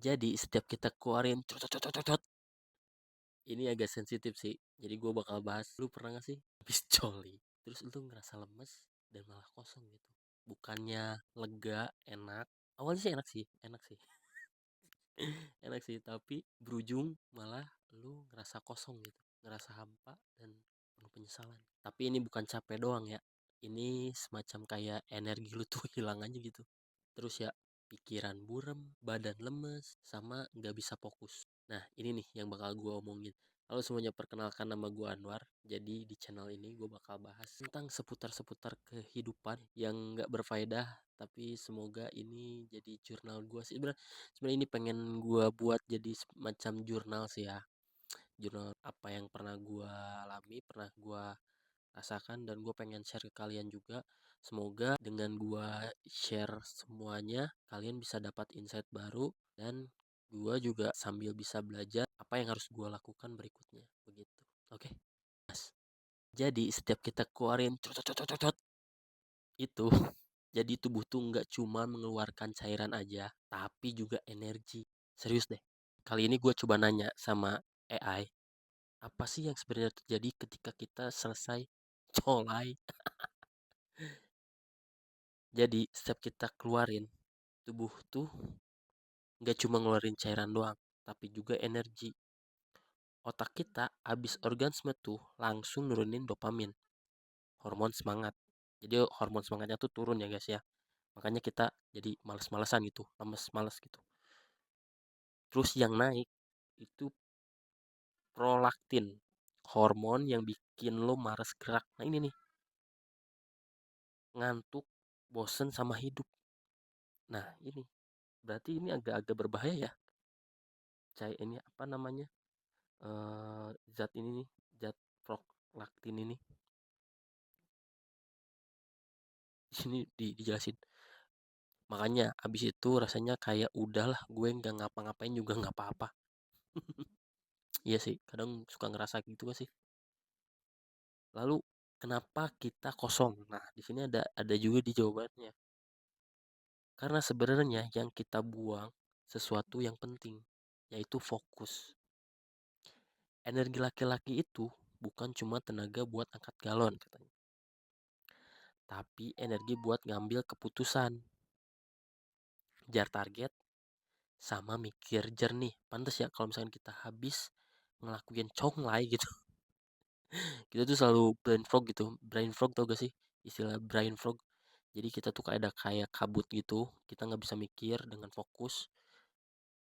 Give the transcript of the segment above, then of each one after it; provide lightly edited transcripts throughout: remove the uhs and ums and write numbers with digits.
Jadi setiap kita keluarin ini agak sensitif sih. Jadi gue bakal bahas. Lu pernah gak sih habis coli? Terus lu tuh ngerasa lemes dan malah kosong gitu. Bukannya lega, enak. Awalnya sih enak sih, enak sih. Enak sih, tapi berujung malah lu ngerasa kosong gitu. Ngerasa hampa dan penuh penyesalan. Tapi ini bukan capek doang ya. Ini semacam kayak energi lu tuh hilang aja gitu. Terus ya pikiran burem, badan lemes, sama nggak bisa fokus. Nah ini nih yang bakal gue omongin. Halo semuanya, perkenalkan nama gue Anwar. Jadi di channel ini gue bakal bahas tentang seputar-seputar kehidupan yang nggak berfaedah. Tapi semoga ini jadi jurnal gue sih. Sebenarnya ini pengen gue buat jadi semacam jurnal sih ya. Jurnal apa yang pernah gue alami, pernah gue rasakan, dan gue pengen share ke kalian juga. Semoga dengan gue share semuanya kalian bisa dapat insight baru, dan gue juga sambil bisa belajar apa yang harus gue lakukan berikutnya begitu. Oke. Mas. Jadi setiap kita keluarin itu, jadi tubuh tuh nggak cuma mengeluarkan cairan aja, tapi juga energi. Serius deh. Kali ini gue coba nanya sama AI, apa sih yang sebenarnya terjadi ketika kita selesai colai? Jadi setiap kita keluarin, tubuh tuh nggak cuma ngeluarin cairan doang, tapi juga energi. Otak kita habis orgasme tuh langsung nurunin dopamin, hormon semangat. Jadi hormon semangatnya tuh turun ya guys ya. Makanya kita jadi males-malesan gitu, lemes males gitu. Terus yang naik itu prolaktin, hormon yang bikin lo malas gerak. Nah ini nih, ngantuk, bosen sama hidup. Nah ini berarti ini agak-agak berbahaya ya. Cair ini apa namanya? Zat ini nih, zat prolaktin ini. Di sini dijelasin. Makanya abis itu rasanya kayak udahlah, gue nggak ngapa-ngapain juga nggak apa-apa. Iya sih, kadang suka ngerasa gitu gak sih. Lalu kenapa kita kosong? Nah di sini ada juga di jawabannya. Karena sebenarnya yang kita buang sesuatu yang penting, yaitu fokus. Energi laki-laki itu bukan cuma tenaga buat angkat galon katanya, tapi energi buat ngambil keputusan, jar target, sama mikir jernih. Pantes ya kalau misalkan kita habis ngelakuin conglay gitu, kita tuh selalu brain fog gitu. Brain fog tau gak sih istilah brain fog? Jadi kita tuh kayak ada kayak kabut gitu, kita nggak bisa mikir dengan fokus,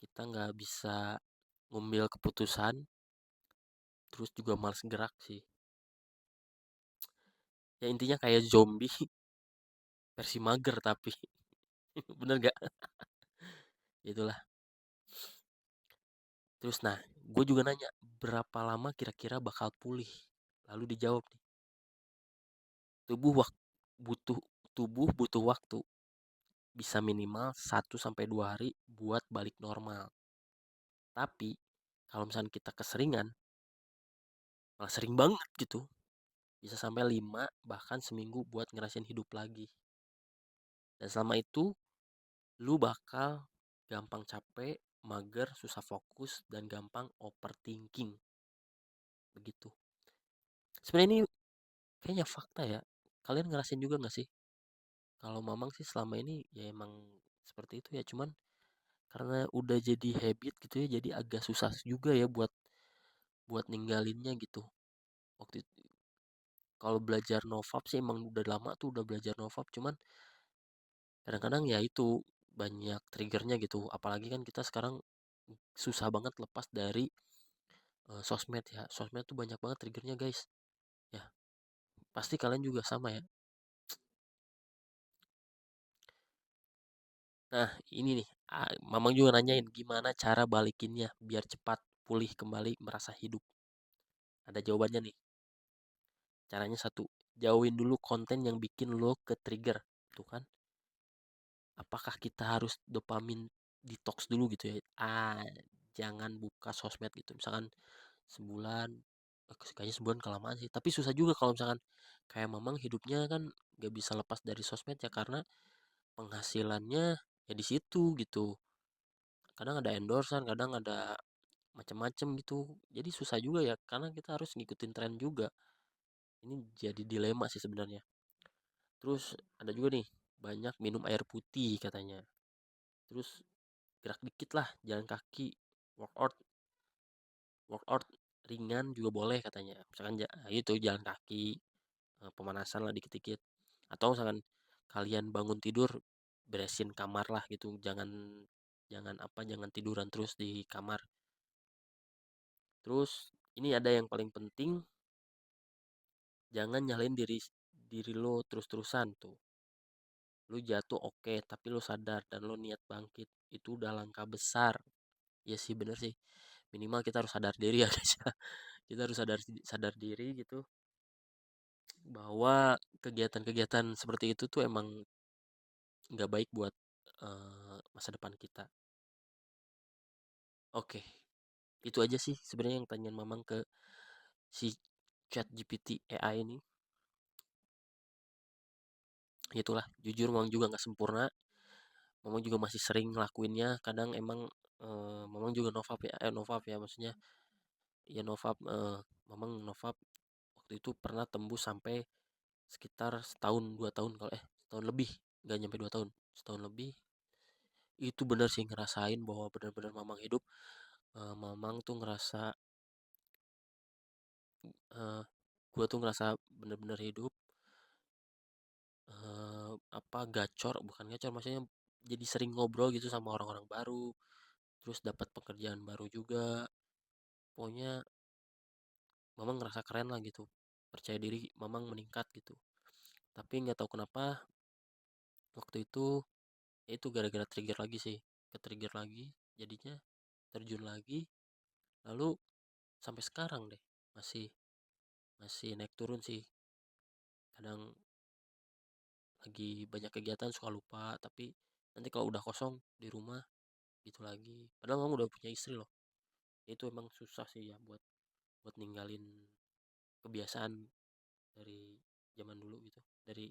kita nggak bisa ngambil keputusan, terus juga malas gerak sih. Ya intinya kayak zombie versi mager tapi bener gak? Itulah. Terus nah, gue juga nanya berapa lama kira-kira bakal pulih. Lalu dijawab nih, tubuh wak- butuh tubuh butuh waktu, bisa minimal 1 sampai 2 hari buat balik normal. Tapi kalau misalnya kita keseringan, malah sering banget gitu, bisa sampai 5 bahkan seminggu buat ngerasain hidup lagi. Dan selama itu lu bakal gampang capek, mager, susah fokus, dan gampang overthinking begitu. Sebenarnya ini kayaknya fakta ya. Kalian ngerasain juga gak sih? Kalau Mamang sih selama ini ya emang seperti itu ya, cuman karena udah jadi habit gitu ya, jadi agak susah juga ya buat buat ninggalinnya gitu. Waktu itu kalau belajar nofap sih emang udah lama tuh udah belajar nofap, cuman kadang-kadang ya itu banyak triggernya gitu. Apalagi kan kita sekarang susah banget lepas dari sosmed ya. Sosmed tuh banyak banget triggernya guys. Ya, pasti kalian juga sama ya. Nah, ini nih, Mamang juga nanyain gimana cara balikinnya biar cepat pulih kembali merasa hidup. Ada jawabannya nih. Caranya satu, jauhin dulu konten yang bikin lo ke trigger. Tuh kan, apakah kita harus dopamin detox dulu gitu ya? Jangan buka sosmed gitu. Misalkan sebulan, kayaknya sebulan kelamaan sih. Tapi susah juga kalau misalkan kayak Mamang hidupnya kan gak bisa lepas dari sosmed ya, karena penghasilannya ya di situ gitu. kadang ada endorse kadang ada macam-macam gitu. Jadi susah juga ya karena kita harus ngikutin tren juga. Ini jadi dilema sih sebenarnya. Terus ada juga nih, banyak minum air putih katanya. Terus gerak dikit lah, jalan kaki, workout, workout ringan juga boleh katanya. Misalkan itu jalan kaki, pemanasan lah dikit-dikit. Atau misalkan kalian bangun tidur, beresin kamar lah gitu. Jangan jangan apa jangan tiduran terus di kamar. Terus ini ada yang paling penting, jangan nyalain diri diri lo terus-terusan tuh. Lu jatuh oke, tapi lu sadar dan lu niat bangkit. Itu udah langkah besar. Ya sih bener sih. Minimal kita harus sadar diri ya guys ya. Kita harus sadar sadar diri gitu bahwa kegiatan-kegiatan seperti itu tuh emang nggak baik buat masa depan kita. Oke, itu aja sih sebenarnya yang tanyaan Mamang ke si Chat GPT AI ini. Itulah, jujur Mamang juga nggak sempurna. Mamang juga masih sering ngelakuinnya. Kadang emang Mamang juga novap ya, novap ya maksudnya. Ya novap, Mamang novap waktu itu pernah tembus sampai sekitar setahun 2 tahun kalau setahun lebih, nggak nyampe 2 tahun, setahun lebih. Itu bener sih ngerasain bahwa bener-bener Mamang hidup. Mamang tuh ngerasa, eh, gue tuh ngerasa bener-bener hidup, apa gacor, bukan gacor maksudnya, jadi sering ngobrol gitu sama orang-orang baru, terus dapat pekerjaan baru juga. Pokoknya Mamang ngerasa keren lah gitu, percaya diri Mamang meningkat gitu. Tapi nggak tahu kenapa waktu itu, ya itu gara-gara trigger lagi sih, ke trigger lagi, jadinya terjun lagi. Lalu sampai sekarang deh masih masih naik turun sih. Kadang lagi banyak kegiatan suka lupa, tapi nanti kalau udah kosong di rumah gitu lagi. Padahal kamu udah punya istri loh. Itu emang susah sih ya buat buat ninggalin kebiasaan dari zaman dulu gitu. Dari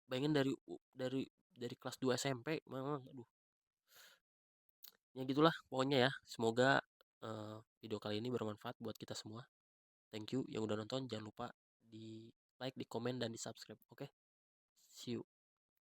bayangin dari kelas 2 SMP memang aduh. Ya gitulah pokoknya ya. Semoga video kali ini bermanfaat buat kita semua. Thank you yang udah nonton. Jangan lupa di like, di komen dan di subscribe. Oke. See you.